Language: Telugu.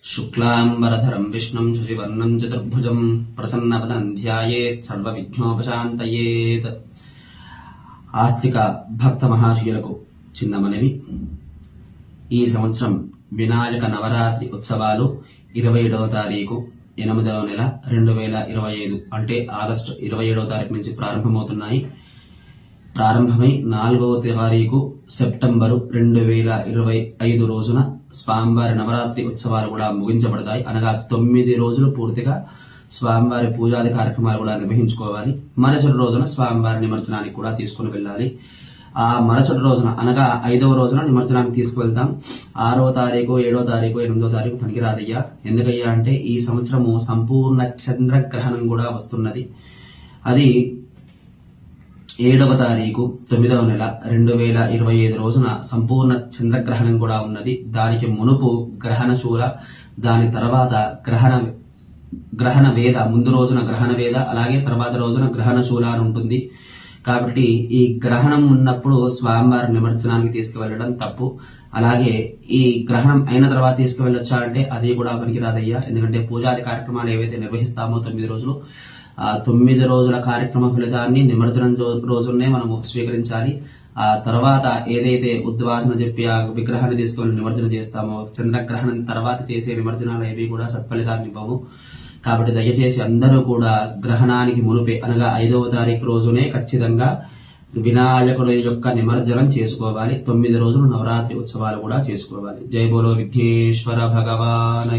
శుక్లాంబరధరం విష్ణుం శశివర్ణం చతుర్భుజం ప్రసన్నవదనం ధ్యాయేత్ సర్వవిఘ్నోపశాంతయేత్. ఆస్తిక భక్త మహాశయులకు చిన్న మనవి. ఈ సంవత్సరం వినాయక నవరాత్రి ఉత్సవాలు 27వ తారీఖు 8వ నెల 2025 అంటే ఆగస్టు 27వ తారీఖు నుంచి ప్రారంభమవుతున్నాయి. ప్రారంభమై 4వ తారీఖు సెప్టెంబరు 2025 రోజున స్వామివారి నవరాత్రి ఉత్సవాలు కూడా ముగించబడతాయి. అనగా 9 రోజులు పూర్తిగా స్వామివారి పూజాది కార్యక్రమాలు కూడా నిర్వహించుకోవాలి. మరుసటి రోజున స్వామివారి నిమజ్జనానికి కూడా తీసుకుని వెళ్ళాలి. ఆ మరుసటి రోజున అనగా 5వ రోజున నిమజ్జనానికి తీసుకువెళ్తాం. 6వ తారీఖు 7వ తారీఖు 8వ తారీఖు పనికిరాదయ్యా. ఎందుకయ్యా అంటే ఈ సంవత్సరము సంపూర్ణ చంద్రగ్రహణం కూడా వస్తున్నది. అది 7వ తారీఖు 9వ నెల 2025 రోజున సంపూర్ణ చంద్రగ్రహణం కూడా ఉన్నది. దానికి మునుపు గ్రహణ శూల, దాని తర్వాత గ్రహణ వేద, ముందు రోజున గ్రహణ వేద, అలాగే తర్వాత రోజున గ్రహణ శూల అని ఉంటుంది. కాబట్టి ఈ గ్రహణం ఉన్నప్పుడు స్వామివారి నిమజ్జనానికి తీసుకువెళ్ళడం తప్పు. అలాగే ఈ గ్రహణం అయిన తర్వాత తీసుకువెళ్ళొచ్చా అంటే అది కూడా పనికిరాదయ్యా. ఎందుకంటే పూజాది కార్యక్రమాలు ఏవైతే నిర్వహిస్తామో 9 రోజులు, ఆ 9 రోజుల కార్యక్రమ ఫలితాన్ని నిమజ్జనం రోజునే మనము స్వీకరించాలి. ఆ తర్వాత ఏదైతే ఉద్వాసన చెప్పి ఆ విగ్రహాన్ని తీసుకొని నిమజ్జనం చేస్తామో, చంద్రగ్రహణం తర్వాత చేసే నిమజ్జనాలు ఏవి కూడా సత్ఫలితాన్ని ఇవ్వవు. కాబట్టి దయచేసి అందరూ కూడా గ్రహణానికి మునుపే అనగా 5వ తారీఖు రోజునే ఖచ్చితంగా వినాయకుడు యొక్క నిమజ్జనం చేసుకోవాలి. 9 రోజులు నవరాత్రి ఉత్సవాలు కూడా చేసుకోవాలి. జై బోలో విఘ్నేశ్వర భగవాన్.